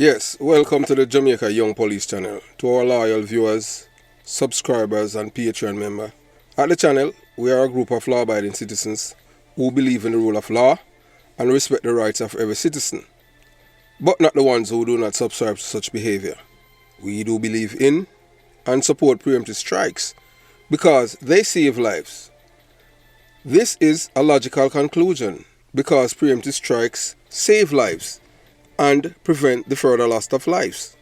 Yes, welcome to the Jamaica Young Police channel. To our loyal viewers, subscribers and Patreon members. At the channel, we are a group of law-abiding citizens who believe in the rule of law and respect the rights of every citizen, but not the ones who do not subscribe to such behavior. We do believe in and support preemptive strikes because they save lives. This is a logical conclusion because preemptive strikes save lives and prevent the further loss of lives.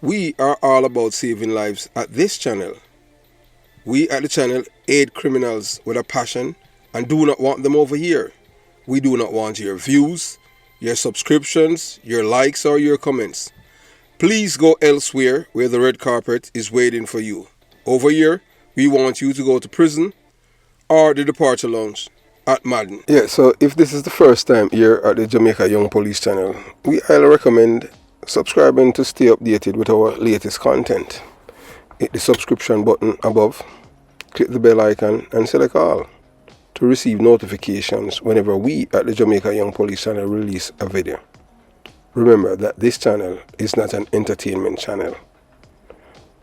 We are all about saving lives at this channel. We at the channel aid criminals with a passion and do not want them over here. We do not want your views, your subscriptions, your likes or your comments. Please go elsewhere where the red carpet is waiting for you. Over here, we want you to go to prison or the departure lounge at Madden. Yeah, so if this is the first time here at the Jamaica Young Police channel, we highly recommend subscribing to stay updated with our latest content. Hit the subscription button above, click the bell icon and select all to receive notifications whenever we at the Jamaica Young Police channel release a video. Remember that this channel is not an entertainment channel.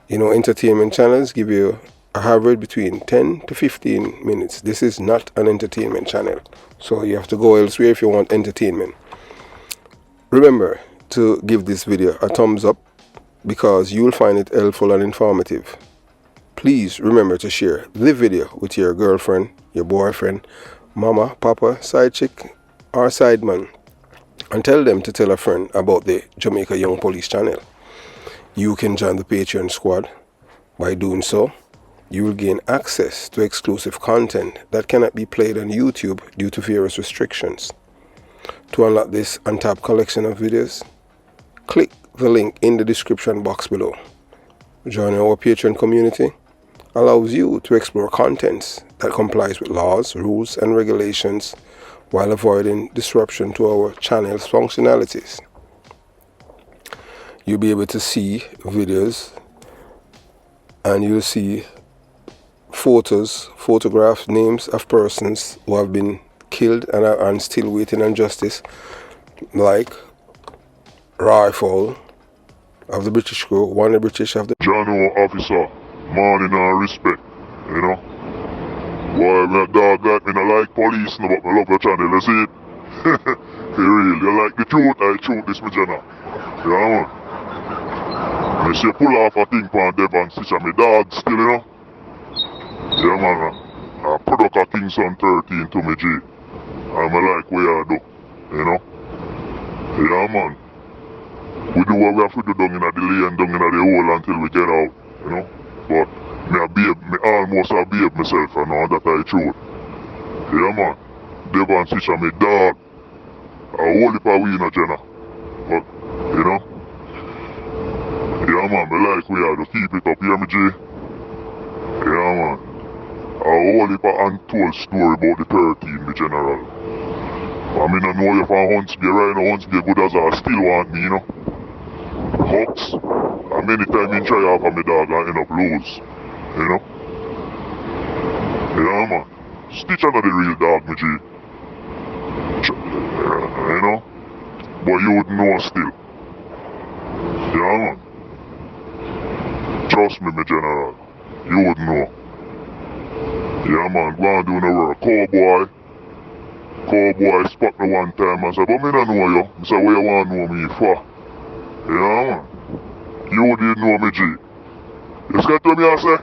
You know, entertainment channels give you an average between 10 to 15 minutes. This is not an entertainment channel, so you have to go elsewhere if you want entertainment. Remember to give this video a thumbs up because you'll find it helpful and informative. Please remember to share the video with your girlfriend, your boyfriend, mama, papa, side chick or side man, and tell them to tell a friend about the Jamaica Young Police channel. You can join the Patreon squad. By doing so, you will gain access to exclusive content that cannot be played on YouTube due to various restrictions. To unlock this untapped collection of videos, click the link in the description box below. Joining our Patreon community allows you to explore contents that complies with laws, rules and regulations while avoiding disruption to our channel's functionalities. You'll be able to see videos and you'll see photographs, names of persons who have been killed and are still waiting on justice, like Rifle of the British crew, one of the British of the General officer, morning and respect, you know. Boy, me a dog like me no like police, no, but me love your channel, you see it? For real, you like the truth, I truth this me Jenna. Yeah man. Me say pull off a thing from Devon, sister, me dog still, you know. Yeah man, I product a Kingston 13 to me G. And me like what you do, you know. Yeah man. We do what we have to do down in the lane, down in the hole until we get out, you know. But me almost a babe myself, you know, that I truth. Yeah man. Devon sister me dog. I hold it for we in a Jenna. But, you know. Yeah man, me like we have to keep it up, hear me G? Yeah man. I hold it for untold story about the 13, me general. I mean I know you from Huntsby right now, Huntsby good as I still want me, you know. Hucks, and many times in try off of me dog and end up lose, you know. Yeah man, Stitch are not the real dog me G. You know, but you would know still. Yeah man, trust me general, you would know. Yeah man, go and do the work. Cowboy spot me one time and say, but me don't know you. I say, what you want to know me for? Yeah man, you did know me G. You scared to me I say?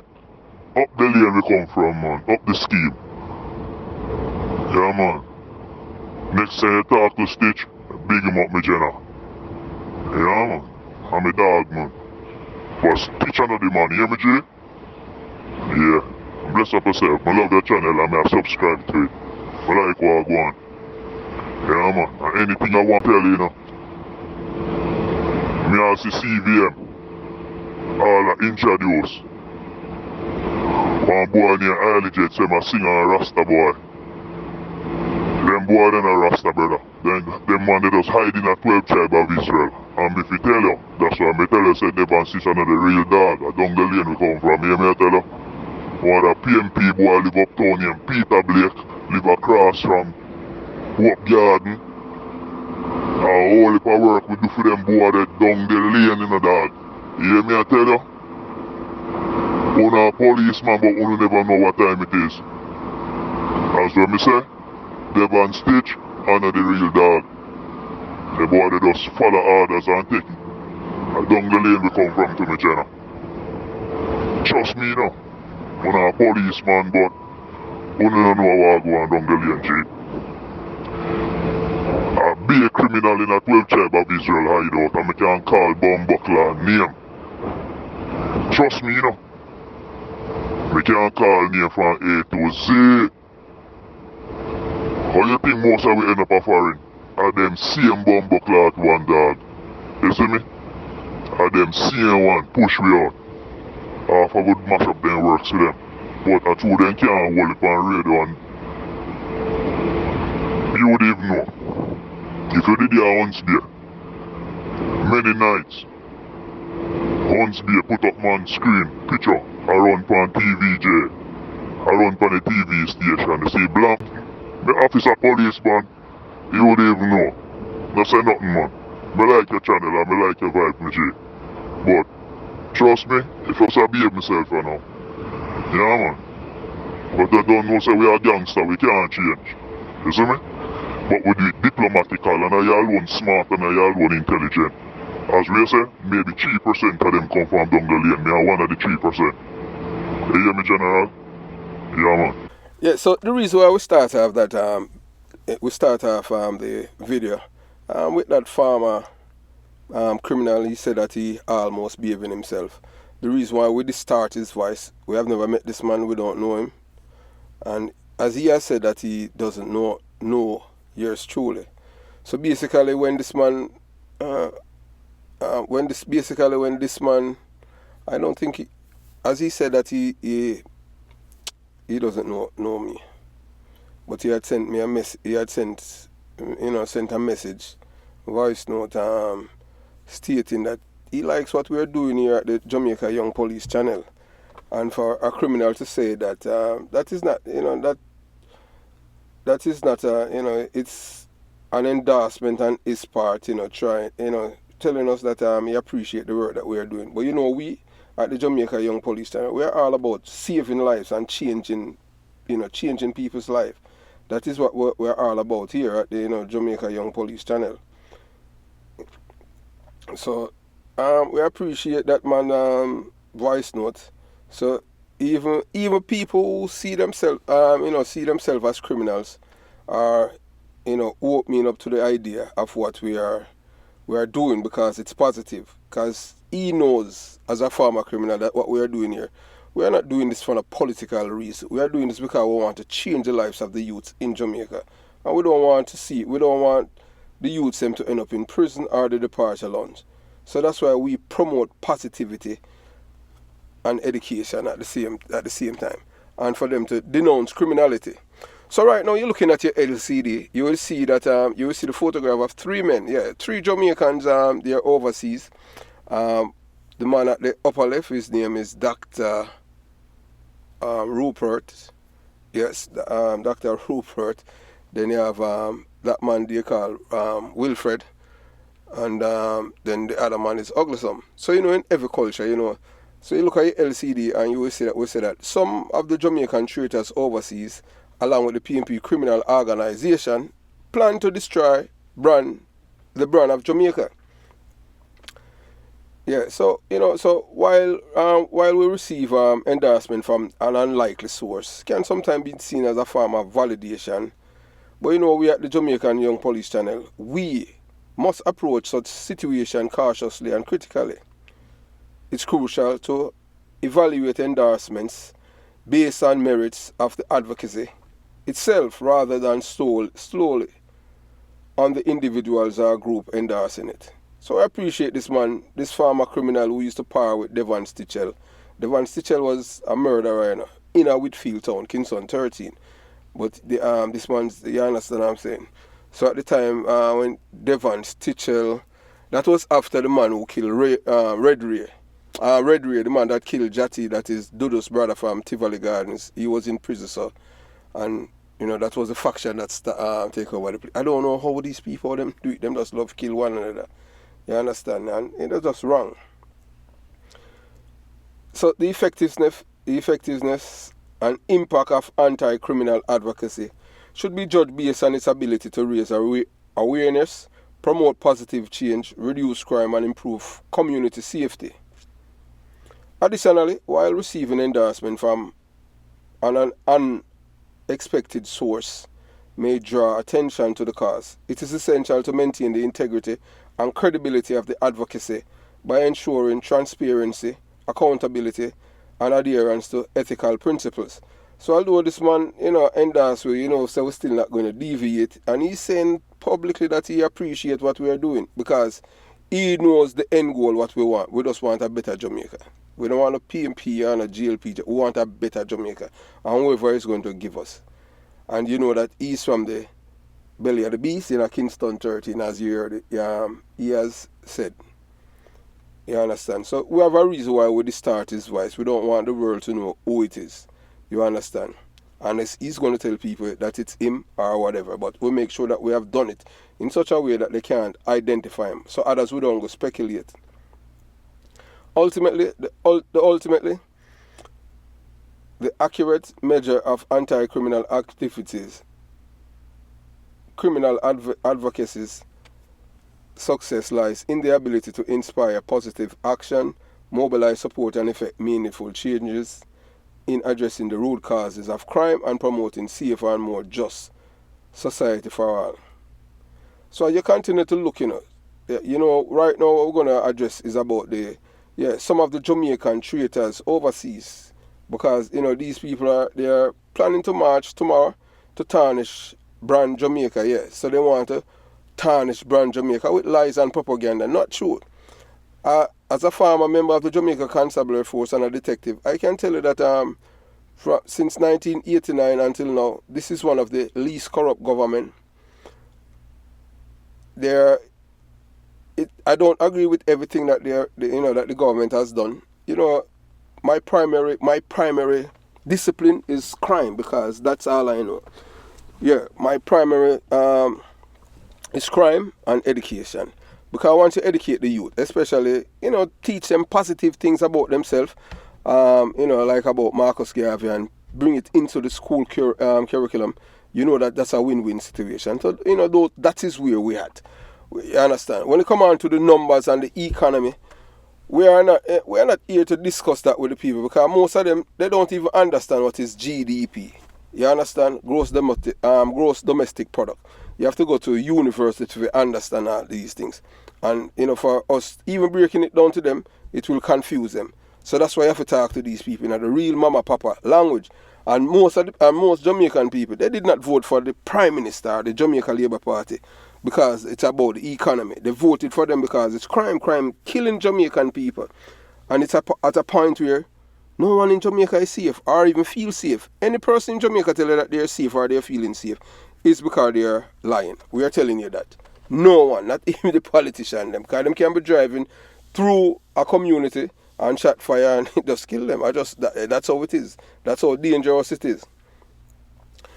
Up the lane we come from man, up the scheme. Yeah man. Next time you talk to Stitch, big him up me Jenna. Yeah man, I'm a dog man. But Stitch another man, hear me G? Yeah, bless up yourself, I love your channel and I subscribe to it. I like what I go on. Yeah man, and anything I want to tell you know. Me also CVM, all I introduce. One boy named Early Jet say I sing on a Rasta boy. Them boy then a Rasta brother. Them man they just hide in a 12 tribe of Israel. And if you tell you, that's why I tell you say Devon Sis are not the real dog. I down the lane we come from, hear me I tell you? One of the PMP boy live uptown named Peter Blake, live across from Hope Garden. All if I work we do for them boy that down the lane in the dog. You hear me I tell you? Una a policeman but una never know what time it is. As what me say, Devon Stitch and the real dog. The boy they just follow orders and take it. And down the lane we come from to me Jenna. Trust me now. Una a policeman but una don't know what go on down the lane G. Be a criminal in a 12 tribe of Israel hideout and me can call Bumbuckler name. Trust me, you know. Me can call name from A to Z. How you think most of we end up a foreign? Are them same Bumbuckler at one dog. You see me? Are them same one push we out. Half I would mash up them works for them. But I true them can't hold it on radio and you would even know. If you did your once beer, many nights, once beer put up man screen, picture, I run pan TVJ, I run pan the TV station, they say blank, the officer policeman, you would even know. No say nothing man. Me like your channel and me like your vibe, me G. But, trust me, if I say behave myself for now. Yeah man. But they don't know say we are gangster, we can't change. You see me? But we do it diplomatical and I alone smart and I alone intelligent. As we say, maybe 3% of them come from down the lane. Me are one of the 3%. You hear me, General? Yeah, man. Yeah, so the reason why we start off that, the video with that farmer criminal, he said that he almost behaving himself. The reason why we distort his voice, we have never met this man, we don't know him. And as he has said that he doesn't know yours truly. So basically when this man when this man I don't think he, as he said that he doesn't know me. But he had sent me a sent a message, voice note stating that he likes what we're doing here at the Jamaica Young Police channel. And for a criminal to say that that is not that is not it's an endorsement on his part, trying, telling us that he appreciate the work that we are doing. But we at the Jamaica Young Police channel, we are all about saving lives and changing people's life. That is what we're all about here at the Jamaica Young Police channel. So we appreciate that man voice note. So even people who see themselves as criminals are opening up to the idea of what we are doing because it's positive. Because he knows as a former criminal that what we are doing here, we are not doing this for a political reason. We are doing this because we want to change the lives of the youth in Jamaica, and we don't want the youths them to end up in prison or the departure lounge. So that's why we promote positivity and education at the same time, and for them to denounce criminality. So right now you're looking at your LCD, you will see that you will see the photograph of three men, three Jamaicans. They're overseas. The man at the upper left, his name is Dr. Rupert. Yes, Dr. Rupert. Then you have that man they call Wilfred, and then the other man is Uglisome. So in every culture, so you look at your LCD and you will see that some of the Jamaican traitors overseas, along with the PNP criminal organization, plan to destroy the brand of Jamaica. Yeah, so so while we receive endorsement from an unlikely source, can sometimes be seen as a form of validation. But we at the Jamaican Young Police channel, we must approach such situation cautiously and critically. It's crucial to evaluate endorsements based on merits of the advocacy itself rather than slowly on the individuals or group endorsing it. So I appreciate this man, this former criminal who used to par with Devon Stitchell. Devon Stitchell was a murderer in a Whitfield town, Kingston 13. But this man's, you understand what I'm saying? So at the time when Devon Stitchell, that was after the man who killed Red Ray, the man that killed Jatty, that is Dudu's brother from Tivoli Gardens. He was in prison, so. And You know, that was the faction that's take over the place. I don't know how these people them do it. Them just love kill one another. You understand? And it's just wrong. So the effectiveness and impact of anti-criminal advocacy should be judged based on its ability to raise awareness, promote positive change, reduce crime, and improve community safety. Additionally, while receiving endorsement from an unexpected source may draw attention to the cause, it is essential to maintain the integrity and credibility of the advocacy by ensuring transparency, accountability, and adherence to ethical principles. So although this man, endorsed we, so we're still not going to deviate, and he's saying publicly that he appreciates what we are doing because he knows the end goal, what we want. We just want a better Jamaica. We don't want a PMP or a GLP. We want a better Jamaica. And whoever is going to give us. And you know that he's from the belly of the beast in a Kingston 13, as you heard it. He has said. You understand? So we have a reason why we distort his voice. We don't want the world to know who it is. You understand? And he's going to tell people that it's him or whatever. But we make sure that we have done it in such a way that they can't identify him. So others we don't go speculate. Ultimately, the accurate measure of anti-criminal activities, criminal advocacy's success lies in the ability to inspire positive action, mobilize support, and effect meaningful changes in addressing the root causes of crime and promoting safer and more just society for all. So you continue to look, right now what we're going to address is about some of the Jamaican traitors overseas, because these people are planning to march tomorrow to tarnish brand Jamaica. So they want to tarnish brand Jamaica with lies and propaganda. Not true. As a former member of the Jamaica Constabulary Force and a detective, I can tell you that since 1989 until now, this is one of the least corrupt government. I don't agree with everything that that the government has done. My primary discipline is crime, because that's all I know. My primary is crime and education, because I want to educate the youth, especially teach them positive things about themselves, like about Marcus Garvey, and bring it into the school curriculum. That's a win-win situation. So that is where we at. You understand? When it comes on to the numbers and the economy, we are not here to discuss that with the people, because most of them, they don't even understand what is GDP. You understand? Gross domestic product. You have to go to a university to understand all these things. And for us, even breaking it down to them, it will confuse them. So that's why you have to talk to these people in the real mama papa language. And most Jamaican people, they did not vote for the Prime Minister, the Jamaica Labour Party, because it's about the economy. They voted for them because it's crime killing Jamaican people. And it's at a point where no one in Jamaica is safe or even feel safe. Any person in Jamaica tell you that they're safe or they're feeling safe, it's because they're lying. We are telling you that. No one, not even the politician, them, because them can be driving through a community and shot fire and just kill them. That's how it is. That's how dangerous it is.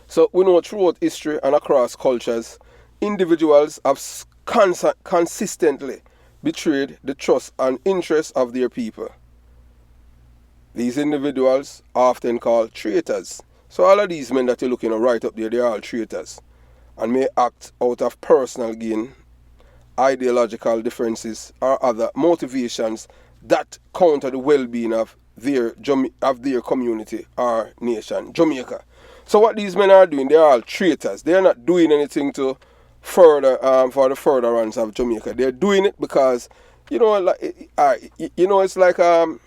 So we know throughout history and across cultures, individuals have consistently betrayed the trust and interest of their people. These individuals are often called traitors. So all of these men that you're looking at right up there, they're all traitors, and may act out of personal gain, ideological differences, or other motivations that counter the well-being of their community or nation, Jamaica. So what these men are doing, they're all traitors. They're not doing anything to further for the furtherance of Jamaica. They're doing it because it's like a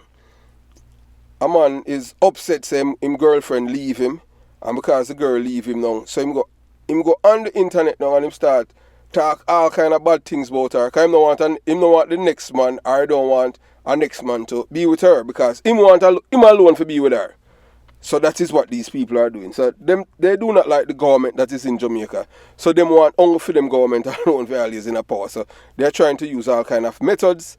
man is upset, say him girlfriend leave him, and because the girl leave him now, so him go on the internet now and him start talk all kind of bad things about her. Cause him don't want the next man, or don't want a next man to be with her, because him want him alone to be with her. So that is what these people are doing. So they do not like the government that is in Jamaica. So they want only for them government alone values in a power. So they're trying to use all kind of methods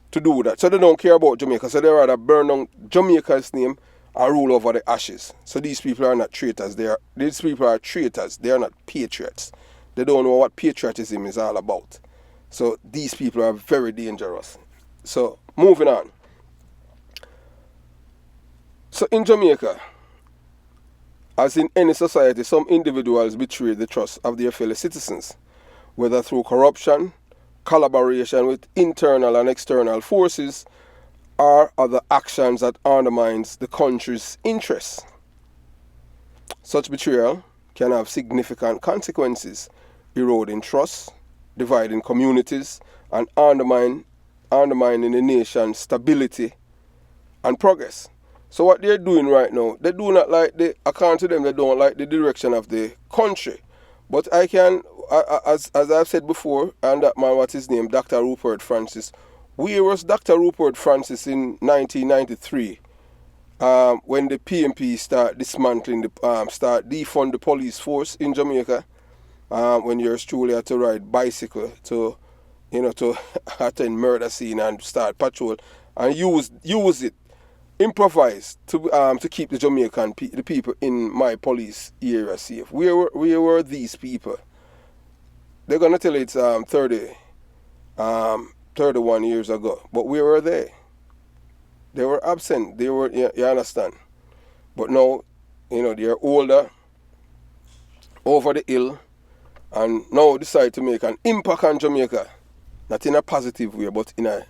to do that. So they don't care about Jamaica. So they rather burn down Jamaica's name and rule over the ashes. So these people are not traitors. These people are traitors. They are not patriots. They don't know what patriotism is all about. So these people are very dangerous. So moving on. So in Jamaica, as in any society, some individuals betray the trust of their fellow citizens, whether through corruption, collaboration with internal and external forces, or other actions that undermines the country's interests. Such betrayal can have significant consequences, eroding trust, dividing communities, and undermining the nation's stability and progress. So what they're doing right now, they do not like according to them, they don't like the direction of the country. But as I've said before, and that man, what's his name, Dr. Rupert Francis, where was Dr. Rupert Francis in 1993 when the PMP start dismantling, start defund the police force in Jamaica, when yours truly had to ride bicycle to attend murder scene and start patrol and use it, improvise to keep the Jamaican the people in my police area safe. Where were these people? They're gonna tell it's 31 years ago, but where were they? They were absent. They were, you understand. But now, they're older, over the hill, and now decide to make an impact on Jamaica, not in a positive way, but in a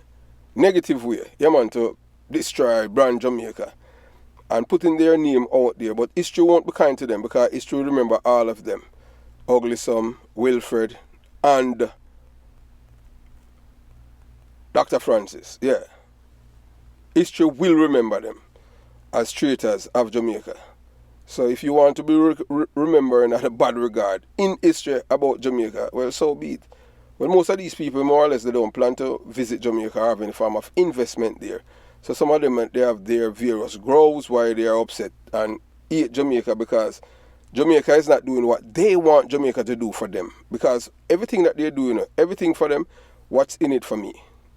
negative way. Yeah, man, to destroy brand Jamaica and putting their name out there. But history won't be kind to them, because history will remember all of them. Ugly Sam, Wilfred, and Dr. Francis. Yeah. History will remember them as traitors of Jamaica. So if you want to be remembering at a bad regard in history about Jamaica, well, so be it. Well, most of these people, more or less, they don't plan to visit Jamaica or have any form of investment there. So some of them, they have their various groves why they are upset and hate Jamaica, because Jamaica is not doing what they want Jamaica to do for them. Because everything that they're doing, everything for them, what's in it for me?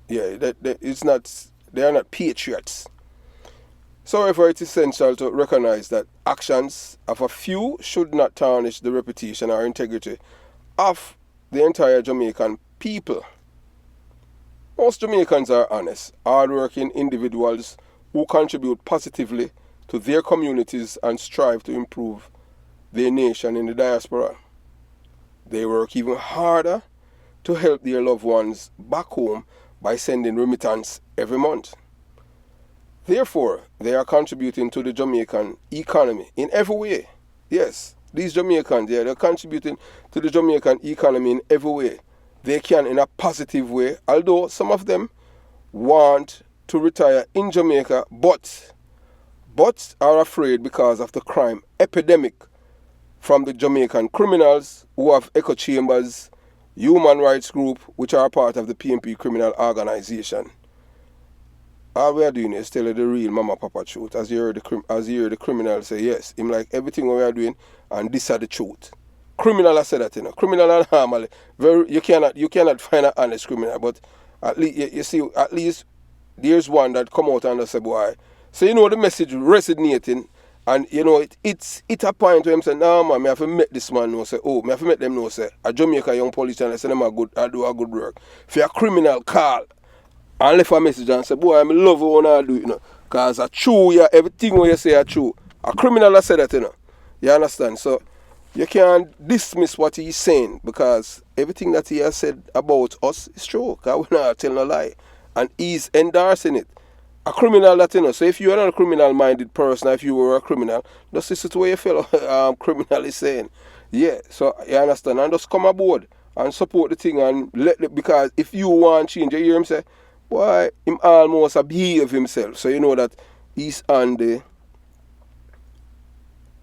Yeah, they are not patriots. So, however, it is essential to recognize that actions of a few should not tarnish the reputation or integrity of the entire Jamaican people. Most Jamaicans are honest, hard-working individuals who contribute positively to their communities and strive to improve their nation in the diaspora. They work even harder to help their loved ones back home by sending remittance every month. Therefore, they are contributing to the Jamaican economy in every way. Yes, these Jamaicans, they're contributing to the Jamaican economy in every way they can, in a positive way, although some of them want to retire in Jamaica, but are afraid because of the crime epidemic from the Jamaican criminals who have echo chambers, human rights group, which are part of the PMP criminal organization. All we are doing is tell the real mama papa truth. As you hear the criminal say, yes, him like everything we are doing, and this are the truth. Criminal has said that, Criminal and normally, you cannot find an honest criminal, but at least you see, at least there's one that come out and say, boy. So the message resonating, and it's a point where him say, no man, me have to make this man know, say, me have to make them know, say, a Jamaica young police and say them I do a good work. If you're a criminal, call and left a message and say, boy, I love you when I do it, because it's true, everything what you say is true. A criminal has said that, You understand? So you can't dismiss what he's saying, because everything that he has said about us is true, because we're not telling a lie. And he's endorsing it. A criminal that, so if you're not a criminal-minded person, if you were a criminal, just listen to what your fellow criminal is saying. Yeah, so you understand? And just come aboard and support the thing, and because if you want change, you hear him say, boy, him almost behave himself. So you know that he's on the...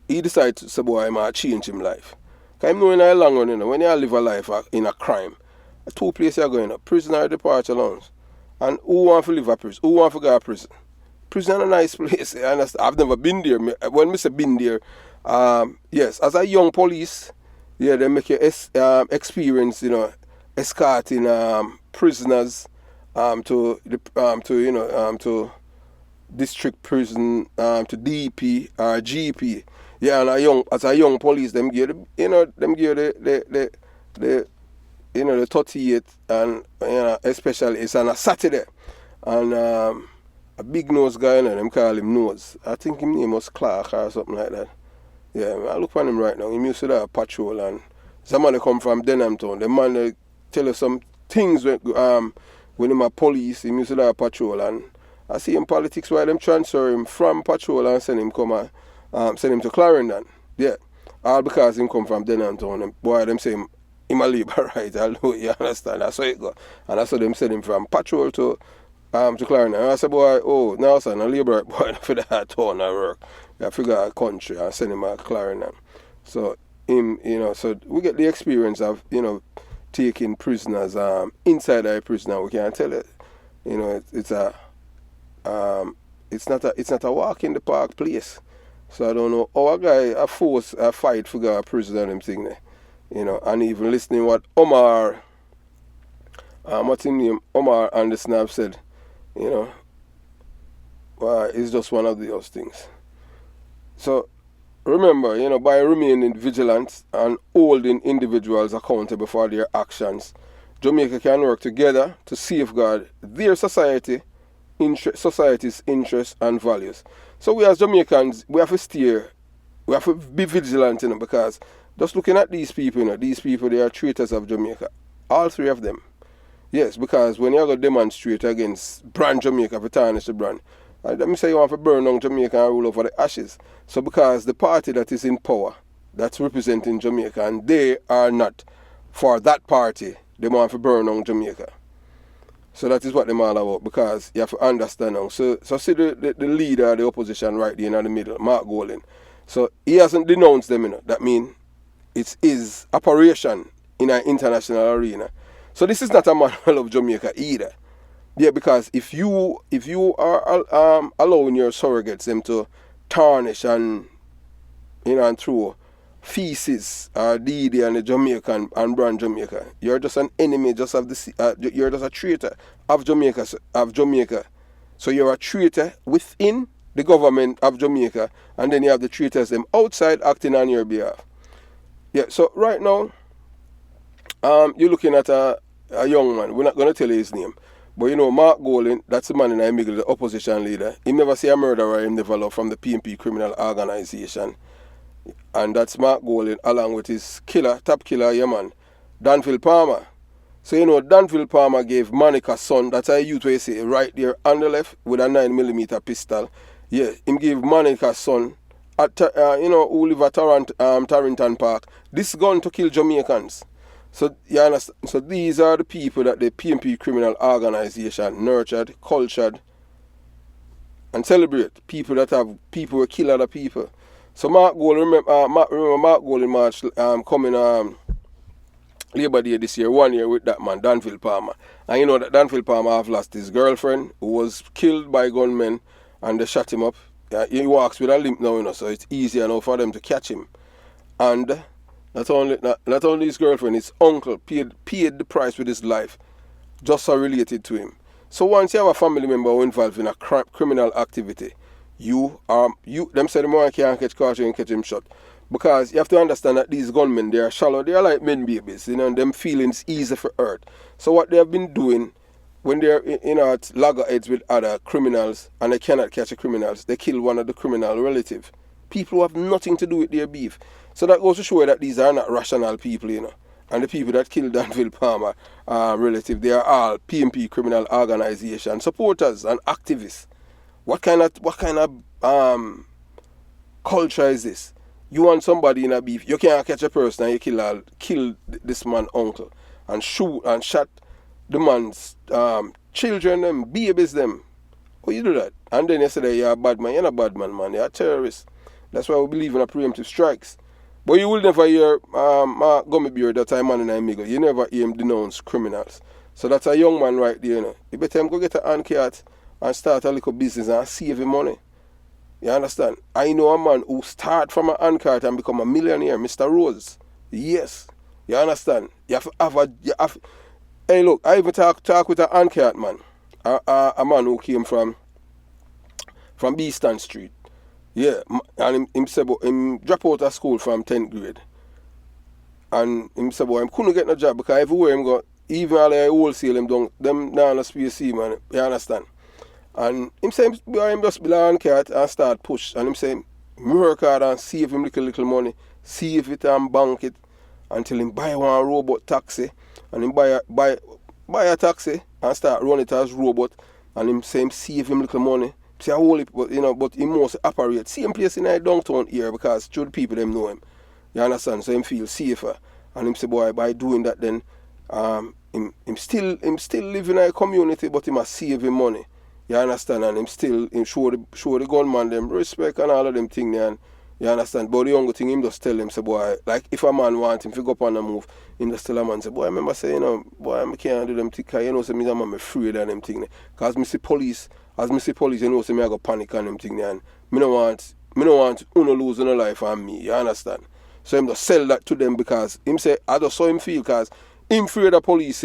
He decided to say, boy, I might change him life. Because I know in a long run, when you live a life in a crime, two places you're going, prison or departure lounge. And who want to live a prison? Who want to go to prison? Prison is a nice place. I understand. I've never been there. When I say been there, yes, as a young police, yeah, they make you experience, escorting prisoners to district prison to DP or GP. Yeah, and as a young police, them give the 38, and especially it's on a Saturday, and a big nose guy, them call him Nose. I think his name was Clark or something like that. Yeah, I look for him right now. He used to have a patrol, and somebody come from Denham Town. The man tell us some things when him a police. He used to have a patrol, and I see in politics why them transfer him from patrol and send him send him to Clarendon. Yeah, all because him come from Denham Town. And boy, them say him a labor right. I know, you understand. That's how it go. And that's how them send him from patrol to Clarendon. And I said, boy, oh, now son, a labor right boy for that town I work. I figure out a country and send him to Clarendon. So him, so we get the experience of, taking prisoners inside our prison. We can tell it, it's not a walk in the park place. So I don't know how a guy a force a fight for a prison and them thing there. And even listening what Omar what's his name? Omar Anderson have said, it's just one of those things. So remember, by remaining vigilant and holding individuals accountable for their actions, Jamaica can work together to safeguard their society's interests and values. So we as Jamaicans, we have to be vigilant, because just looking at these people, they are traitors of Jamaica. All three of them. Yes, because when you go demonstrate against brand Jamaica, for tarnish the brand, let me say you want to burn down Jamaica and rule over the ashes. So because the party that is in power, that's representing Jamaica, and they are not for that party, they want to burn down Jamaica. So that is what they're all about, because you have to understand now. So see the leader of the opposition right there in the middle, Mark Golding. So he hasn't denounced them, That means it's his operation in an international arena. So this is not a manual of Jamaica either. Yeah, because if you are allowing your surrogates them to tarnish and and throw feces or DD and the Jamaican and brand Jamaica, you're just an enemy just of you're just a traitor of Jamaica. So you're a traitor within the government of Jamaica, and then you have the traitors them outside acting on your behalf. Yeah, so right now you're looking at a young man. We're not going to tell you his name. But Mark Golding, that's the man in the middle, the opposition leader. He never see a murderer him develop from the PNP criminal organization. And that's Mark Golding along with his top killer, man, Danville Palmer. So Danville Palmer gave Monica's son, that's a youth where you see right there on the left with a 9mm pistol. Yeah, him gave Monica's son at who live at Tarrington Park this gun to kill Jamaicans. So you understand? So these are the people that the PNP criminal organization nurtured, cultured, and celebrate. People who kill other people. So Mark Golding, remember Mark Golding march coming Labor Day this year, 1 year with that man, Danville Palmer. And that Danville Palmer have lost his girlfriend, who was killed by gunmen, and they shot him up. He walks with a limp now, so it's easier now for them to catch him. And not only his girlfriend, his uncle paid the price with his life, just so related to him. So once you have a family member who involved in a criminal activity, them say the man can't catch caution and catch him shot. Because you have to understand that these gunmen, they are shallow, they are like men babies, and them feelings easy for hurt. So what they have been doing, when they're at loggerheads with other criminals and they cannot catch the criminals, they kill one of the criminal relative. People who have nothing to do with their beef. So that goes to show that these are not rational people, And the people that killed Danville Palmer relative, they are all PNP criminal organization supporters and activists. What kind of culture is this? You want somebody in a beef, you can't catch a person and you kill this man's uncle and shoot and shot the man's children and babies them. How you do that? And then you say that you're a bad man. You're not a bad man, you're a terrorist. That's why we believe in a preemptive strikes. But you will never hear Mark Gummy that time man in Amigo. You never hear him denounce criminals. So that's a young man right there, You better him go get an handcart and start a little business and save him money. You understand? I know a man who start from an handcart and become a millionaire, Mr. Rose. Yes. You understand? You have hey look, I even talk with a handcart man. A man who came from from Beeston Street. Yeah, and him say, but him drop out of school from 10th grade. And him say, boy, him couldn't get no job because everywhere him go, even all the wholesale him don't, them down the space see, man, you understand? And him say, him just be on cat and start push. And him say, work hard and save him little money, save it and bank it until him buy one robot taxi. And him buy a taxi and start run it as robot. And him say him save him little money. Say I hold it, but but he must operate. Same place in the downtown here because through the people them know him. You understand? So him feel safer. And him say, boy, by doing that then, him still live in a community, but he must save him money. You understand? And him show the gunman them respect and all of them thing there. And you understand? But the only thing him just tell him, say, boy, like if a man want him to go up on the move, him just tell a man, say, boy, I remember saying, boy, I can't do them thing, because say, I'm afraid of them thing. Because me see police, say me I go panic on them thing there. And me no want uno lose no life on me, you understand? So him just sell that to them because him say, I just saw him feel because him afraid of police,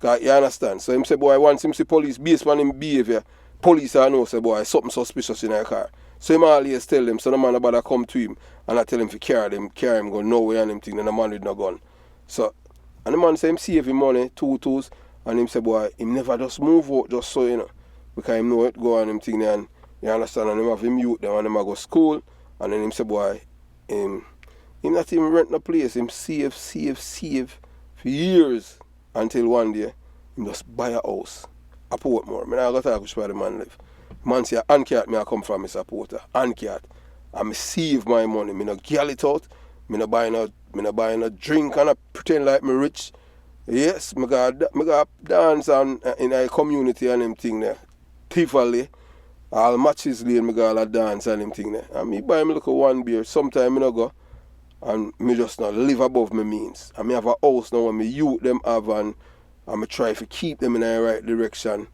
Cause you understand? So him say, boy, once him see police based on him behavior, police I know say, boy, something suspicious in their car. So him always tell them, so the man about to come to him and I tell him to carry him go nowhere and him thing, and the man with no gun. So, and the man say him save him money, 2 tools, and him say, boy, him never just move out just so, because him know it go on him thing there, and you understand, and him have him youth them and him go school, and then him say, boy, him not even rent no place, him save for years until one day him just buy a house. A Portmore. I don't talk which where the man live. Man say Ancat me I come from, Mr. Porter. Ancat. And me save my money. Me no gall it out. Me no buy no drink and I pretend like me rich. Yes, me got dance in a community and them thing there. Tivoli. All matches lane me got a dance and them thing there. And me buy me look at one beer. Sometime me no go. And me just not live above my means. And me have a house now and me youth them have and I try to keep them in the right direction.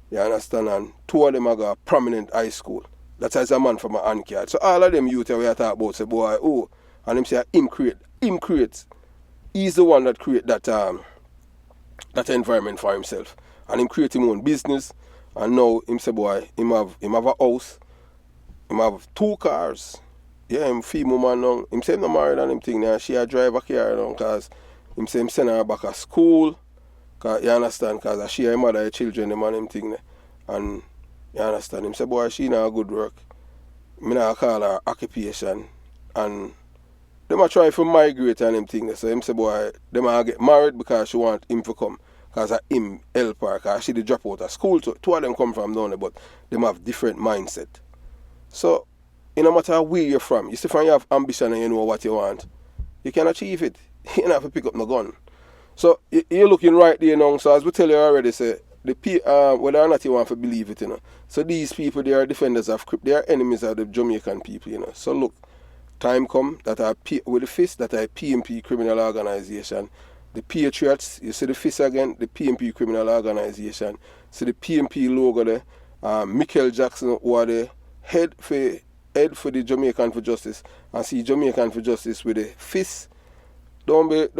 You understand? And 2 of them are got a prominent high school. That's as a man from an Ancat. So all of them youth we are talking about say, boy, oh, and him say him create. He's the one that create that environment for himself. And him create his own business. And now him say, boy, him have a house. Him have 2 cars. Yeah, him female man now. Him say him not married and him thing now. She a drive a car now because him say him send her back to school. Cause you understand, because she her mother, her children, them and him thing there. And you understand, him say, boy, she not a good work. Me not call her occupation. And them a try to migrate and him thing there. So him say, boy, them a get married because she want him to come. Because him help her, because she did drop out of school. 2 of them come from down there, but them have different mindset. So, no matter where you're from, you see when you have ambition and you know what you want, you can achieve it. You don't have to pick up no gun. So you're looking right there now. So as we tell you already, say whether or not you want to believe it, So these people, they are defenders of, they are enemies of the Jamaican people, So look, time come that with the fist that are PMP criminal organization, the Patriots, you see the fist again, the PMP criminal organization. See the PMP logo there, Michael Jackson, who are the head for the Jamaican for Justice, and see Jamaican for Justice with the fist. Don't get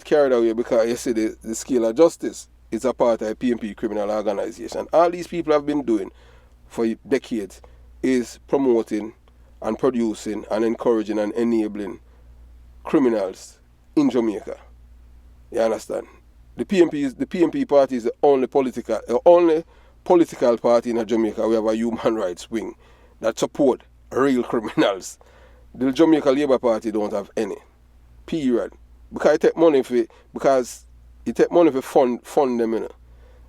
carried away because you see the scale of justice is a part of a PMP criminal organization. All these people have been doing for decades is promoting and producing and encouraging and enabling criminals in Jamaica. You understand? The PMP party is the only political party in Jamaica. We have a human rights wing that support real criminals. The Jamaica Labour Party don't have any. Period. Because it take money for fund them,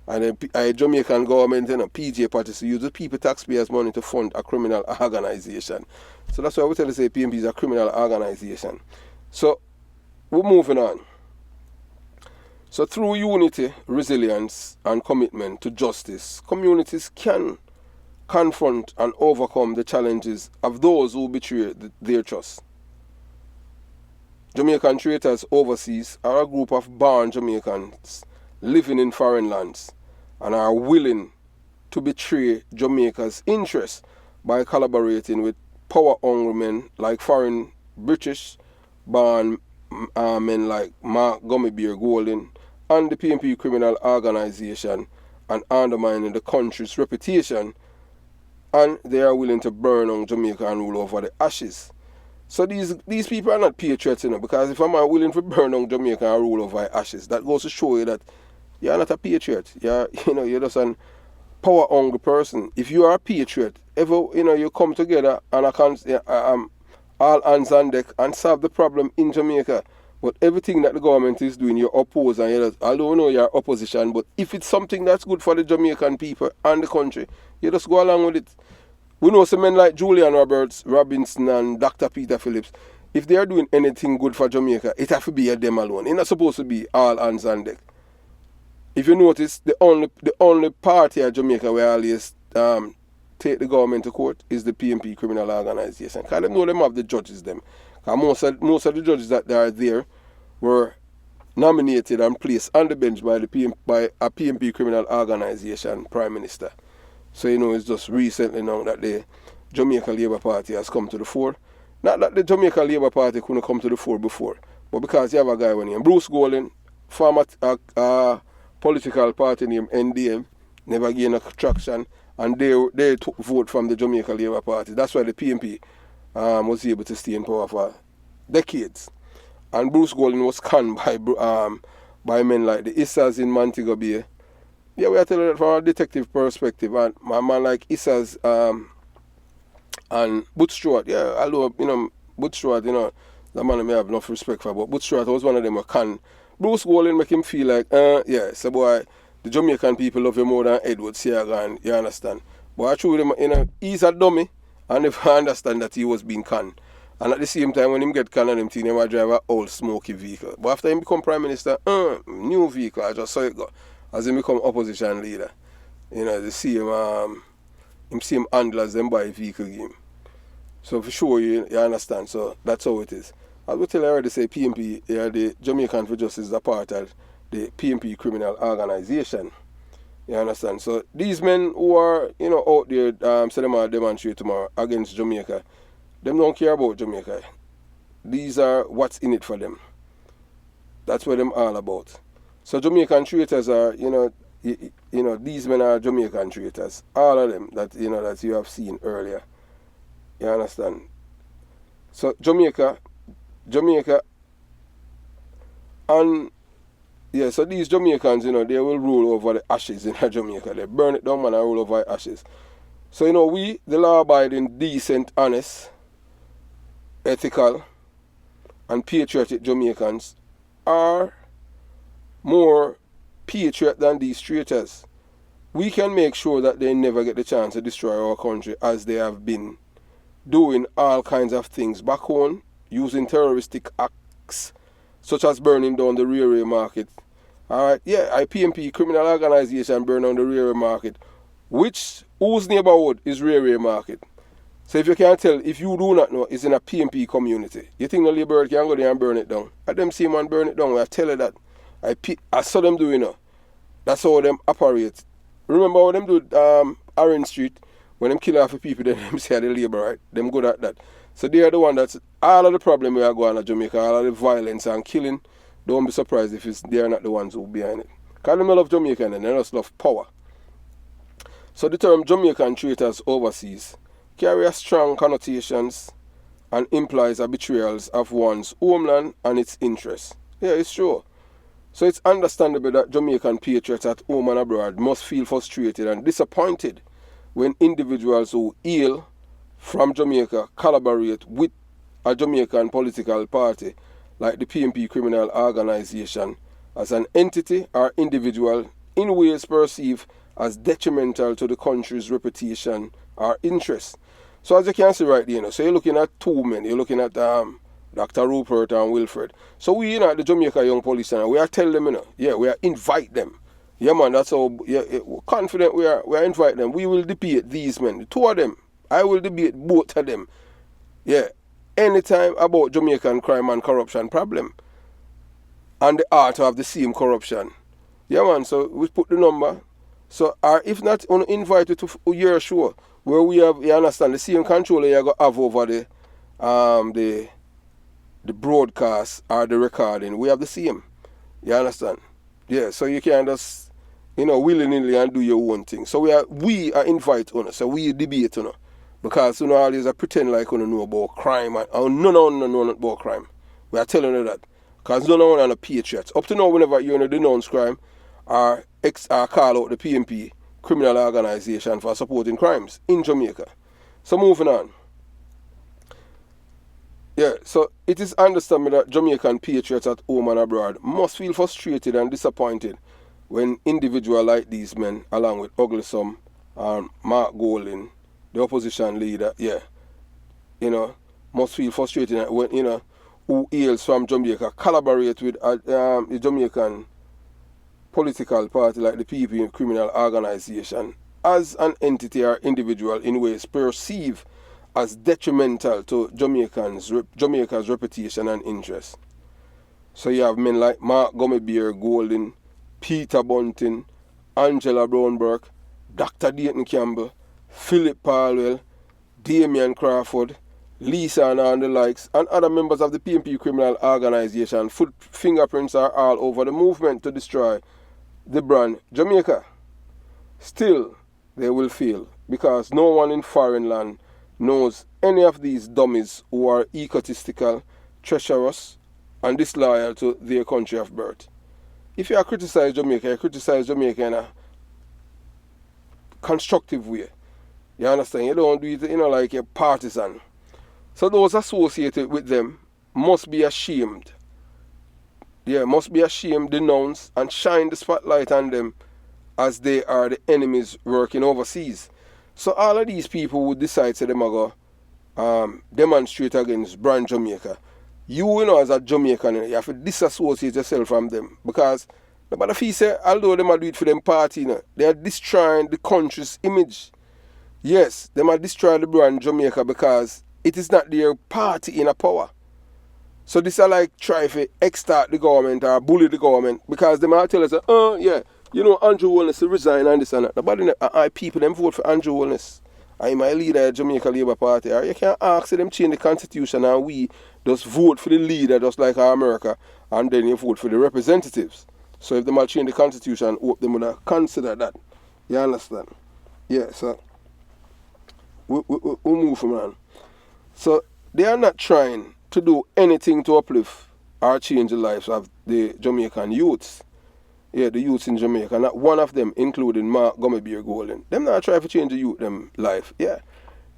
And the Jamaican government, PJ parties use the people taxpayers' money to fund a criminal organization. So that's why we tell you say PMP is a criminal organization. So we're moving on. So through unity, resilience, and commitment to justice, communities can confront and overcome the challenges of those who betray their trust. Jamaican traitors overseas are a group of born Jamaicans living in foreign lands and are willing to betray Jamaica's interests by collaborating with power-hungry men like foreign British-born men like Mark Gummybeer Golden and the PMP criminal organization and undermining the country's reputation and they are willing to burn on Jamaica and rule over the ashes. So these people are not patriots, because if a man willing to burn on Jamaica and rule over the ashes, that goes to show you that you're not a patriot. You're just an power hungry person. If you are a patriot, you come together and all hands on deck and solve the problem in Jamaica. But everything that the government is doing, you oppose, and I don't know you're opposition, but if it's something that's good for the Jamaican people and the country, you just go along with it. We know some men like Julian Roberts, Robinson, and Dr. Peter Phillips. If they are doing anything good for Jamaica, it has to be a them alone. It's not supposed to be all hands on deck. If you notice, the only party at Jamaica where always take the government to court is the PMP criminal organization. Because they know them have the judges them. Because most of the judges that are there were nominated and placed on the bench by a PMP criminal organization prime minister. So it's just recently now that the Jamaica Labour Party has come to the fore. Not that the Jamaica Labour Party couldn't come to the fore before, but because you have a guy named Bruce Golding, former political party named NDM, never gained traction, and they took vote from the Jamaica Labour Party. That's why the PMP was able to stay in power for decades. And Bruce Golding was conned by men like the Issas in Montego Bay. Yeah, we are telling it from a detective perspective, and my man like Issas and Butch Stewart. Yeah, although Butch Stewart, the man I may have enough respect for, but Butch Stewart was one of them who conned Bruce Golding, make him feel like, so boy, the Jamaican people love you more than Edward Seagan, you understand? But I truly, he's a dummy, and if I understand that he was being conned. And at the same time, when him get conned and him think he might drive an old smoky vehicle. But after him become prime minister, new vehicle, I just saw it go. As him become opposition leader, the same handlers, them buy vehicle game. So for sure, you understand. So that's how it is. As we tell you already, say PMP, the Jamaican for Justice is a part of the PMP criminal organization. You understand? So these men who are, out there, say them are demonstrate tomorrow against Jamaica, them don't care about Jamaica. These are what's in it for them. That's what them all about. So Jamaican traitors are, these men are Jamaican traitors. All of them that you have seen earlier. You understand? So Jamaica, and so these Jamaicans, they will rule over the ashes in Jamaica. They burn it down and rule over the ashes. So, we, the law-abiding, decent, honest, ethical, and patriotic Jamaicans are more patriot than these traitors. We can make sure that they never get the chance to destroy our country as they have been doing all kinds of things back home, using terroristic acts such as burning down the railway market. Alright, PMP criminal organization burn down the railway market. Whose neighborhood is railway market? So if you can't tell, if you do not know, it's in a PMP community. You think the Labour can go there and burn it down? At them see man burn it down, I tell you that. I saw them doing it. That's how them operate. Remember how them do Orange Street, when them kill half the people, then them say the Labour, right? Them good at that. So they are the one that's all of the problem we are going at Jamaica, all of the violence and killing. Don't be surprised if they are not the ones who are behind it. Because they love Jamaican and they just love power. So the term Jamaican traitors overseas carry strong connotations and implies a betrayal of one's homeland and its interests. Yeah, it's true. So it's understandable that Jamaican patriots at home and abroad must feel frustrated and disappointed when individuals who hail from Jamaica collaborate with a Jamaican political party like the PMP criminal organization as an entity or individual in ways perceived as detrimental to the country's reputation or interests. So as you can see right there, so you're looking at two men, you're looking at Dr. Rupert and Wilfred. So we, at the Jamaica Young Police Channel, we are telling them, we are invite them. Yeah, man, that's how confident we are invite them. We will debate these men, the two of them. I will debate both of them. Yeah, anytime about Jamaican crime and corruption problem. And the art of the same corruption. Yeah, man, so we put the number. So, or if not, on invite you to your show, where we have, you understand, the same controller you have over the broadcast or the recording. We have the same. You understand? Yeah, so you can just, willy-nilly and do your own thing. So we are invite on so we debate because always pretend like know about crime and no about crime. We are telling you that. Because none of them are the patriots. Up to now, whenever you denounce crime or call out the PMP criminal organization for supporting crimes in Jamaica. So moving on. Yeah, so it is understandable that Jamaican patriots at home and abroad must feel frustrated and disappointed when individuals like these men, along with Uglisum and Mark Golding, the opposition leader, must feel frustrated when, who hails from Jamaica, collaborate with the Jamaican political party like the PPP criminal organization as an entity or individual in ways perceived as detrimental to Jamaica's reputation and interest. So you have men like Mark Gummibeer Golding, Peter Bunting, Angela Brownburg, Dr. Dayton Campbell, Philip Palwell, Damian Crawford, Lisa and the likes, and other members of the PMP criminal organization. Fingerprints are all over the movement to destroy the brand Jamaica. Still, they will fail because no one in foreign land knows any of these dummies who are egotistical, treacherous, and disloyal to their country of birth. If you criticize Jamaica, you criticize Jamaica in a constructive way. You understand? You don't do it, like a partisan. So those associated with them must be ashamed. Yeah, must be ashamed, denounce, and shine the spotlight on them as they are the enemies working overseas. So all of these people would decide to them go demonstrate against brand Jamaica. You as a Jamaican, you have to disassociate yourself from them because no matter if you say, although they might do it for them party, they are destroying the country's image. Yes, they might destroy the brand Jamaica because it is not their party in a power. So this are like try to extort the government or bully the government because they might tell us, Andrew Holness to resign and this and that. Nobody, people them vote for Andrew Holness. I'm my leader of Jamaica Labour Party. Or you can't ask them change the constitution and we just vote for the leader just like our America and then you vote for the representatives. So if they might change the constitution, hope they would consider that. You understand? Yeah, so we move from on. So they are not trying to do anything to uplift or change the lives of the Jamaican youths. Yeah, the youths in Jamaica. Not one of them, including Mark Gummibeer Golding. Them not trying to change the youth them life. Yeah.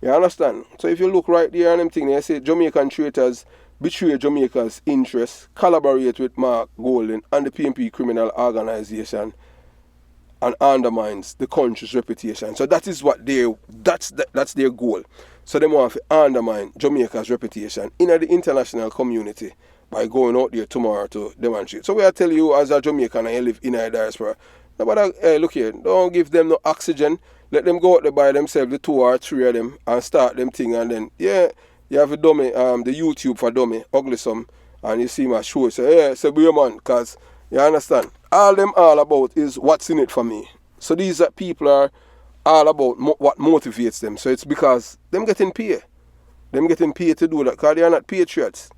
You understand? So if you look right there and them thing, they say Jamaican traitors betray Jamaica's interests, collaborate with Mark Golding and the PMP criminal organization and undermines the country's reputation. So that is what that's their goal. So they want to undermine Jamaica's reputation in the international community by going out there tomorrow to demonstrate. So we are telling you as a Jamaican and you live in a diaspora, nobody, hey, look here, don't give them no oxygen. Let them go out there by themselves, the 2 or 3 of them, and start them thing. And then, you have a dummy, the YouTube for dummy, Uglisum, and you see my show. Say, be a man, because, you understand, all them all about is what's in it for me. So these people are all about what motivates them. So it's because them getting paid. Them getting paid to do that, because they are not patriots.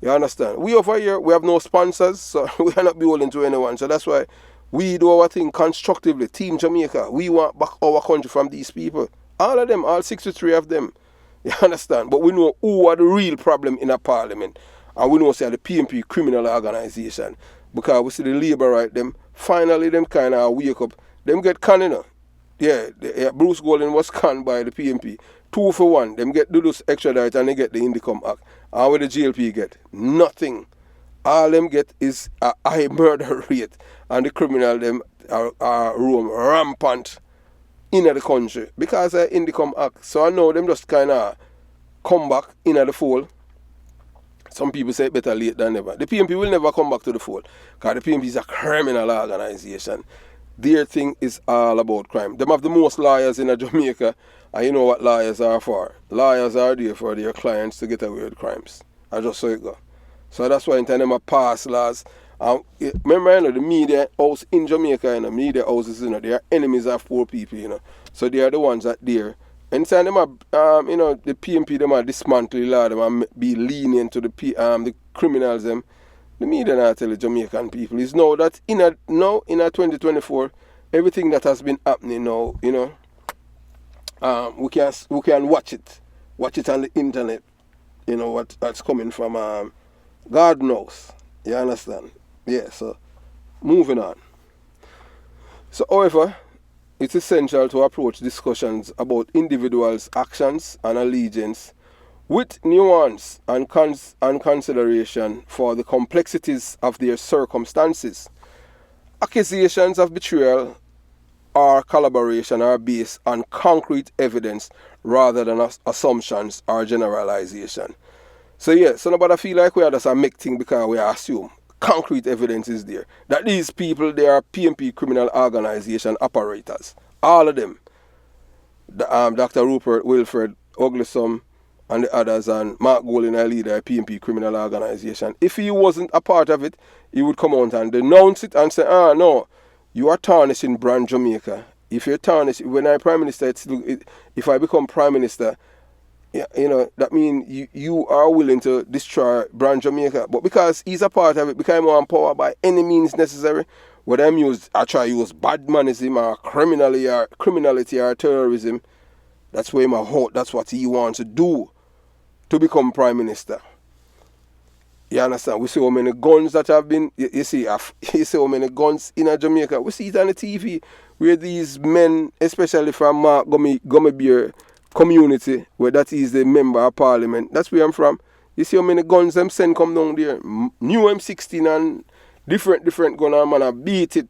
You understand? We over here, we have no sponsors, so we are not beholden to anyone. So that's why we do our thing constructively. Team Jamaica, we want back our country from these people. All of them, all 63 of them. You understand? But we know who are the real problem in a parliament. And we know say the PMP criminal organization. Because we see the Labour right, them finally them kind of wake up. Them get canned, Yeah, Bruce Golding was canned by the PMP. 2 for 1. Them get do this extradite and they get the Indicom Act. And what the GLP get? Nothing. All them get is a high murder rate. And the criminal them are roam rampant in the country. Because of the Indicom Act. So I know them just kind of come back in the fold. Some people say better late than never. The PMP will never come back to the fold. Because the PMP is a criminal organization. Their thing is all about crime. Them have the most lawyers in Jamaica. And you know what lawyers are for. Lawyers are there for their clients to get away with crimes. I just saw it go. So that's why in time them pass laws. Remember, the media house in Jamaica, media houses, they are enemies of poor people, So they are the ones that there. And time them the PMP, them are dismantle law, them are be lenient to the criminals, them. The media not tell the Jamaican people is now that in a 2024, everything that has been happening now, you know, we can watch it on the internet, you know, that's coming from God knows. You understand? Yeah, so moving on. So however, it's essential to approach discussions about individuals' actions and allegiance with nuance and consideration for the complexities of their circumstances. Accusations of betrayal or collaboration are based on concrete evidence rather than assumptions or generalization. So yeah, so nobody feel like we are just a make thing because we assume concrete evidence is there that these people, they are PMP criminal organization operators, all of them. Dr. Rupert, Wilfred, Uglesom, and the others, and Mark Golding, a leader of PMP criminal organization. If he wasn't a part of it, he would come out and denounce it and say, no, you are tarnishing brand Jamaica. If you're tarnishing, when I'm prime minister, if I become prime minister, you know, that means you are willing to destroy brand Jamaica. But because he's a part of it, become more empowered by any means necessary, whether I try to use bad manism or criminality or terrorism, that's where that's what he wants to do to become prime minister. You understand? We see how many guns that have been, you see how many guns in Jamaica. We see it on the TV where these men, especially from Mark Gummy Beer community, where that is the member of parliament, that's where I'm from. You see how many guns them send come down there. New M16 and different gun and man have beat it.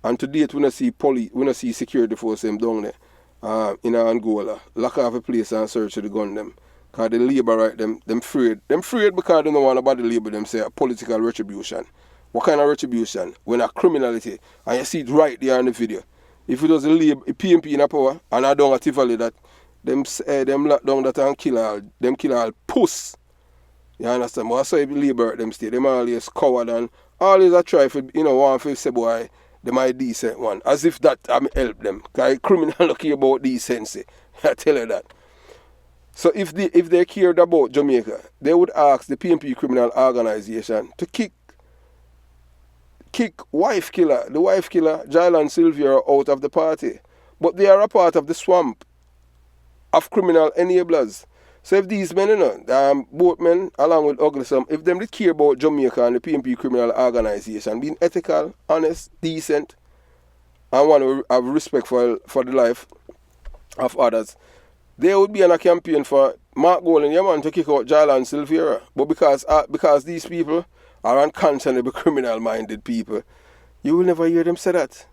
And to date we don't see security force them down there in Angola. Lock off a place and search for the gun them. Because the labor right them afraid. Them afraid because they don't want about the labor them say political retribution. What kind of retribution? When a criminality, and you see it right there in the video. If it was a PMP in a power, and I don't Tivoli that them lock down that and kill all puss. You understand? But I saw the labor them stay. Them always coward and always a try for, you know, want to say boy, they might decent one. As if that help them. Because criminal lucky about decency. I tell you that. So if they cared about Jamaica, they would ask the PMP criminal organization to kick the wife killer, Jylan Sylvia, out of the party. But they are a part of the swamp of criminal enablers. So if these men, you know, both men along with Uglesom, if them did care about Jamaica and the PMP criminal organization, being ethical, honest, decent, and want to have respect for the life of others, there would be a campaign for Mark Golding, to kick out Jylan Silvera. But because these people are unconscionable criminal-minded people, you will never hear them say that.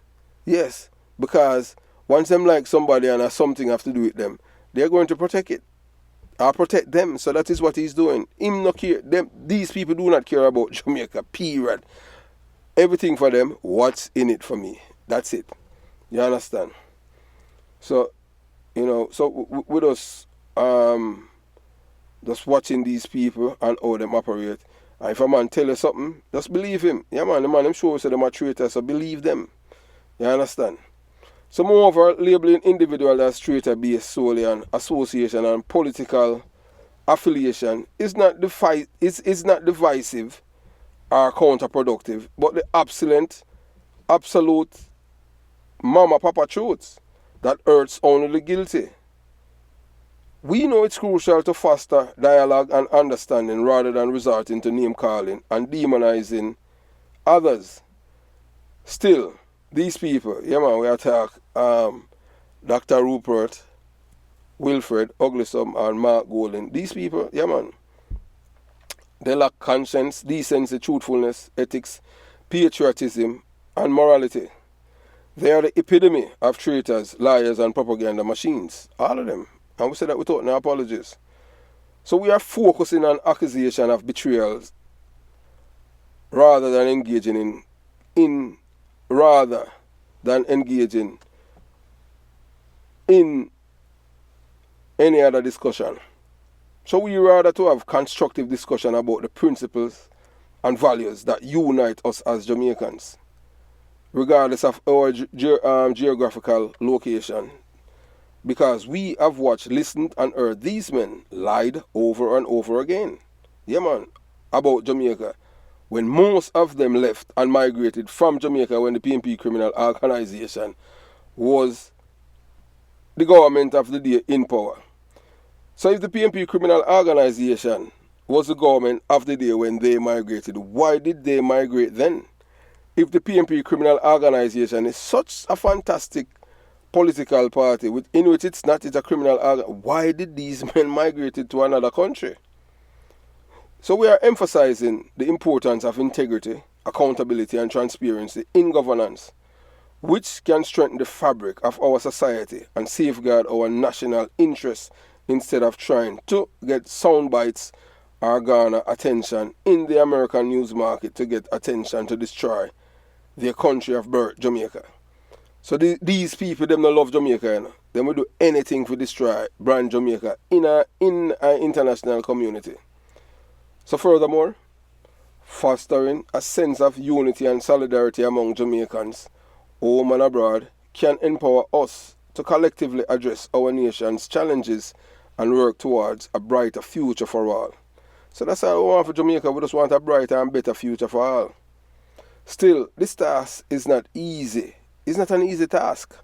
Yes, because once them like somebody and has something have to do with them, they're going to protect it. Or protect them. So that is what he's doing. Him not care. These people do not care about Jamaica, period. Everything for them, what's in it for me? That's it. You understand? So, you know, so with us just watching these people and how them operate, and if a man tell you something, just believe him. Yeah, man, the man them show us that them are traitors, so believe them. You understand? So moreover, labeling individual as traitor based solely on association and political affiliation is not divisive or counterproductive, but the absolute mama papa truths that hurts only the guilty. We know it's crucial to foster dialogue and understanding rather than resorting to name calling and demonizing others. Still, these people, we attack Dr. Rupert, Wilfred, Uglesom, and Mark Golding. These people, they lack conscience, decency, truthfulness, ethics, patriotism, and morality. They are the epitome of traitors, liars, and propaganda machines. All of them. And we say that without no apologies. So we are focusing on accusation of betrayals rather than engaging in any other discussion. So we rather to have constructive discussion about the principles and values that unite us as Jamaicans, regardless of our geographical location. Because we have watched, listened, and heard these men lied over and over again. About Jamaica. when most of them left and migrated from Jamaica when the PNP criminal organization was the government of the day in power. So if the PNP criminal organization was the government of the day when they migrated, why did they migrate then? If the PNP criminal organization is such a fantastic political party in which it's a criminal organization, why did these men migrate to another country? So we are emphasizing the importance of integrity, accountability and transparency in governance, which can strengthen the fabric of our society and safeguard our national interests instead of trying to get sound bites or garner attention in the American news market to get attention to destroy their country of birth, Jamaica. So these people, them don't love Jamaica, you know. They will do anything to destroy brand Jamaica in an international community. So furthermore, fostering a sense of unity and solidarity among Jamaicans, home and abroad, can empower us to collectively address our nation's challenges and work towards a brighter future for all. So that's all we want for Jamaica. We just want a brighter and better future for all. Still, this task is not easy. It's not an easy task,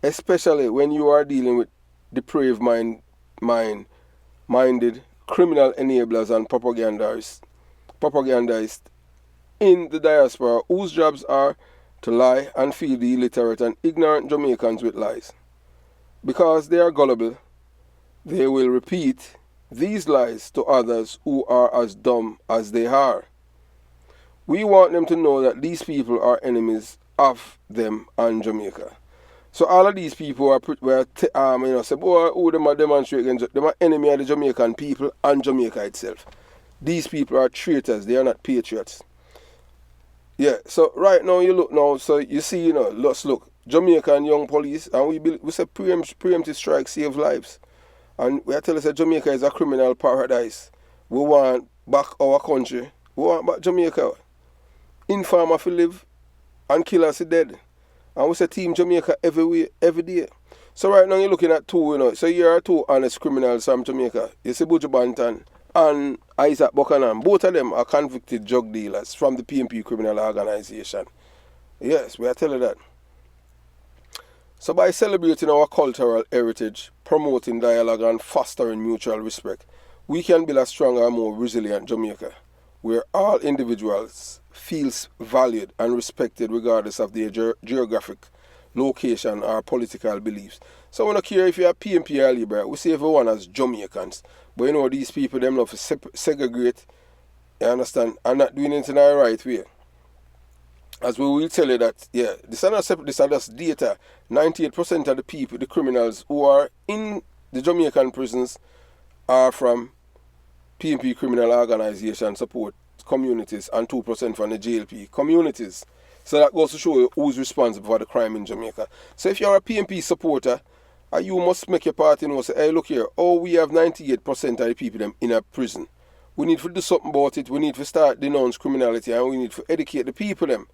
especially when you are dealing with depraved minded criminal enablers and propagandists in the diaspora whose jobs are to lie and feed the illiterate and ignorant Jamaicans with lies. Because they are gullible, they will repeat these lies to others who are as dumb as they are. We want them to know that these people are enemies of them and Jamaica. So all of these people say, boy, who them are demonstrating against them are enemy of the Jamaican people and Jamaica itself. These people are traitors, they are not patriots. Yeah, so right now you look now, so you see, let's look, Jamaican young police, and we say preemptive strike save lives. And we are telling us that Jamaica is a criminal paradise. We want back our country. We want back Jamaica. Informer to live and killers are dead. And we say Team Jamaica every day. So right now you're looking at two, so here are two honest criminals from Jamaica. You see Buju Banton and Isaac Buchanan. Both of them are convicted drug dealers from the PNP criminal organization. Yes, we are telling that. So by celebrating our cultural heritage, promoting dialogue and fostering mutual respect, we can build a stronger and more resilient Jamaica, where all individuals feel valued and respected regardless of their geographic location or political beliefs. So we don't care if you're PNP or Libra, we see everyone as Jamaicans. But these people, them love to segregate, you understand, and not doing it in the right way. As we will tell you that, this is just data. 98% of the people, the criminals who are in the Jamaican prisons are from PNP criminal organization support communities and 2% from the JLP communities. So that goes to show you who's responsible for the crime in Jamaica. So if you're a PNP supporter, you must make your part and say, hey, look here, we have 98% of the people them in a prison. We need to do something about it. We need to start denounce criminality and we need to educate the people them.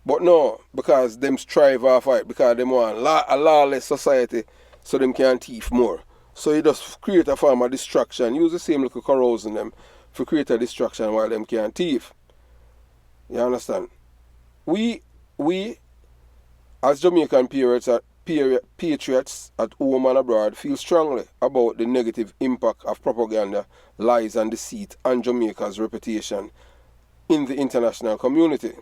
But no, because them strive off it, because them want a lawless society so them can thief more. So you just create a form of distraction, use the same little corrosion them to create a distraction while them can thief. You understand? We as Jamaican patriots at home and abroad feel strongly about the negative impact of propaganda, lies and deceit on Jamaica's reputation in the international community.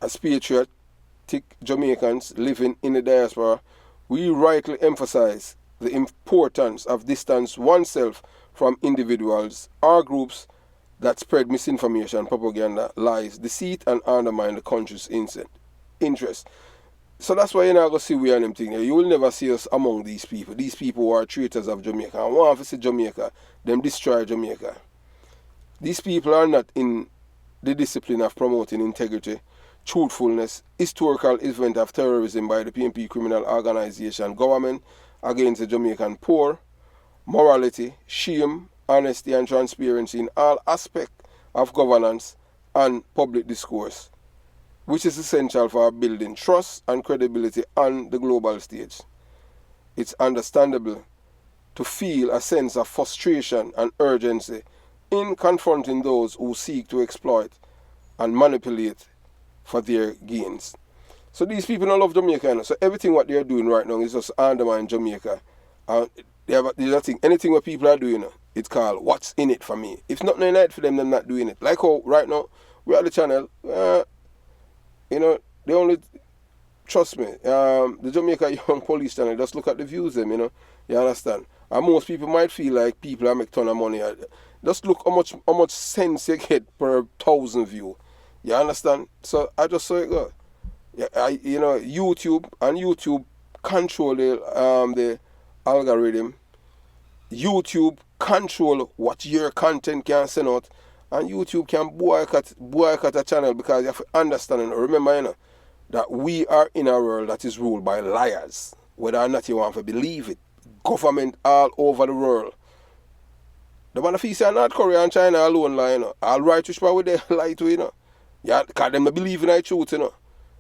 As patriotic Jamaicans living in the diaspora, we rightly emphasize the importance of distance oneself from individuals or groups that spread misinformation, propaganda, lies, deceit, and undermine the country's interest. So that's why you're not going to see we and them thing. You will never see us among these people. These people who are traitors of Jamaica. And want to see Jamaica, them destroy Jamaica. These people are not in the discipline of promoting integrity, truthfulness, historical event of terrorism by the PNP criminal organization, government against the Jamaican poor, morality, shame, honesty and transparency in all aspects of governance and public discourse, which is essential for building trust and credibility on the global stage. It's understandable to feel a sense of frustration and urgency in confronting those who seek to exploit and manipulate for their gains. So these people don't love Jamaica, you know? So everything what they're doing right now is just undermine Jamaica. And there's nothing, anything what people are doing, you know, it's called what's in it for me. If nothing in it for them, they're not doing it. Like how right now, we're at the channel, you know, they only, trust me, the Jamaica Young Police channel, just look at the views them, you know, you understand? And most people might feel like people are making a ton of money. Just look how much sense you get per 1,000 view. You understand? So I just saw it go. Yeah, you know, YouTube control the algorithm. YouTube control what your content can send out, and YouTube can boycott a channel because you have to understand and remember, you know, that we are in a world that is ruled by liars, whether or not you want to believe it. Government all over the world. The man of East and North Korea and China alone lie, you know. All right, which part they lie to, you know. Yeah, because them don't believe in the truth, you know.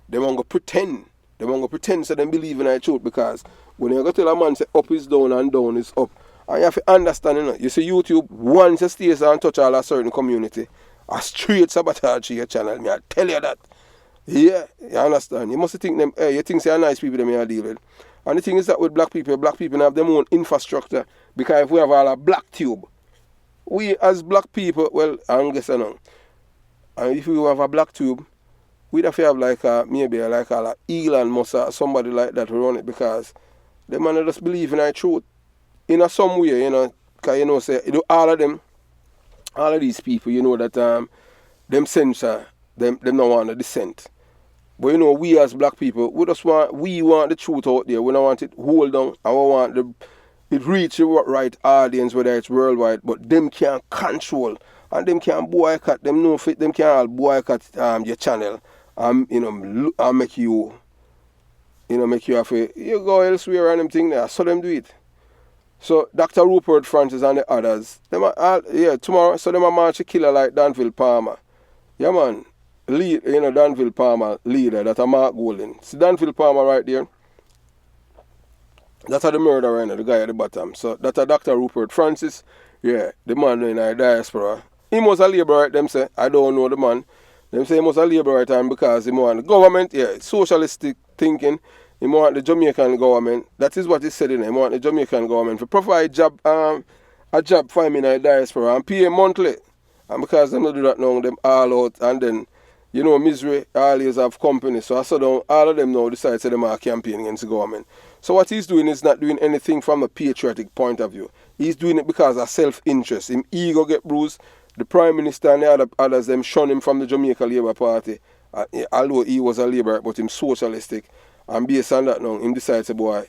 They want to pretend. They want to pretend so they believe in the truth, because when you go tell a man say up is down and down is up, and you have to understand, you know. You see YouTube, once you stay and touch all a certain community, a straight sabotage to your channel, me I tell you that. Yeah, you understand. You must think them, hey, you think they are nice people them you deal with. And the thing is that with black people have their own infrastructure, because if we have all a black tube, we as black people, well, I'm guessing now. And if we have a black tube, we'd have to have like maybe like a Elon Musk or somebody like that to run it, because the man just believe in the truth in some way, you know. Because you know, say all of these people, you know that them censor them don't want the dissent. But you know, we as black people, we want the truth out there. We don't want it hold down, and we want it reach the right audience, whether it's worldwide. But them can't control, and them can't boycott. Them no fit. Them can't boycott your channel. You know, and make you have to you go elsewhere and them thing there. So them do it. So Dr. Rupert Francis and the others, them are tomorrow. So them are march a killer like Danville Palmer. Yeah, man. Danville Palmer leader, that a Mark Golden. See Danville Palmer right there? That's the murderer, the guy at the bottom. So that's a Dr. Rupert Francis. Yeah, the man in the diaspora. He was a laborer, them say. I don't know the man. Them say he was a laborer time because he want the government, socialistic thinking. He want the Jamaican government. That is what he said in it. He want the Jamaican government to provide a job for him in the diaspora and pay him monthly. And because them don't do that now, them all out, and then, you know, misery always have company. So I saw down, all of them now decide to them are campaigning against the government. So what he's doing is not doing anything from a patriotic point of view. He's doing it because of self-interest. His ego get bruised. The Prime Minister and the others, them shun him from the Jamaica Labour Party. Although he was a Labour, but him socialistic. And based on that now, him decides to boy,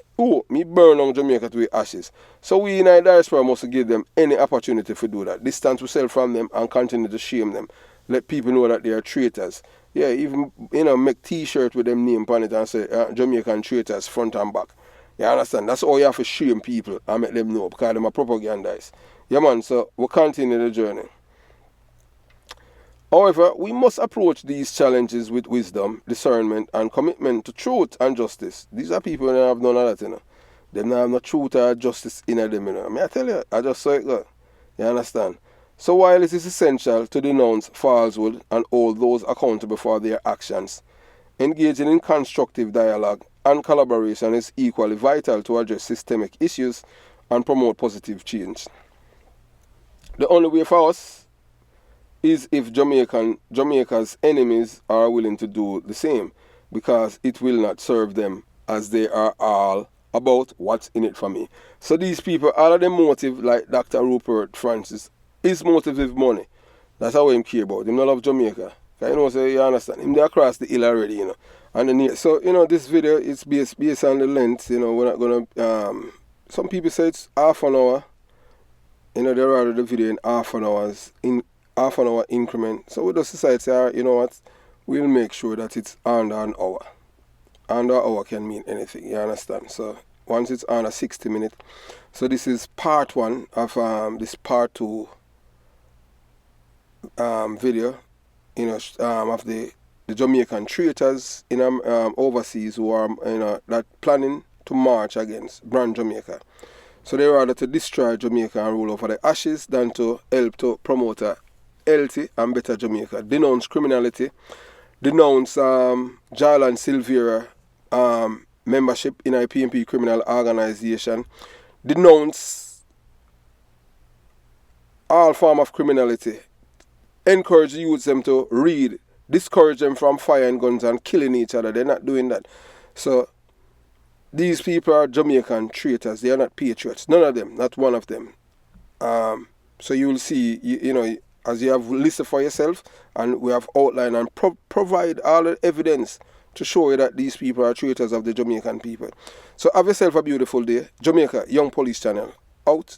me burn on Jamaica to the ashes. So we in the diaspora must give them any opportunity to do that. Distance ourselves from them and continue to shame them. Let people know that they are traitors. Yeah, even, make t-shirt with them name on it and say Jamaican traitors front and back. You understand? That's all you have to shame people and make them know, because them are propagandists. Yeah, man, so we'll continue the journey. However, we must approach these challenges with wisdom, discernment, and commitment to truth and justice. These are people that have none of that, you know. They don't have no truth or justice in them, you know. I tell you, I just saw it go. You understand? So while it is essential to denounce falsehood and hold those accountable for their actions, engaging in constructive dialogue and collaboration is equally vital to address systemic issues and promote positive change. The only way for us is if Jamaica's enemies are willing to do the same, because it will not serve them, as they are all about what's in it for me. So these people, all of them motive, like Dr. Rupert Francis, his motive is money. That's how him care about. Him not love Jamaica. So you understand. Him there across the hill already, you know. And so, this video is based on the length, we're not gonna some people say it's half an hour. They rather the video in half an hour increment. So we just decide to say, what, we'll make sure that it's under an hour. Under an hour can mean anything, you understand? So once it's under 60 minutes. So this is part 1 of this part 2 video, of the Jamaican traitors in overseas who are that planning to march against Brand Jamaica. So they rather to destroy Jamaica and rule over the ashes than to help to promote a healthy and better Jamaica. Denounce criminality, denounce Jal and Silvera membership in a PNP criminal organization, denounce all form of criminality, encourage the youths them to read, discourage them from firing guns and killing each other. They're not doing that. So these people are Jamaican traitors. They are not patriots. None of them, not one of them. So you will see, you know, as you have listened for yourself, and we have outlined and provide all the evidence to show you that these people are traitors of the Jamaican people. So have yourself a beautiful day. Jamaica Young Police Channel, out.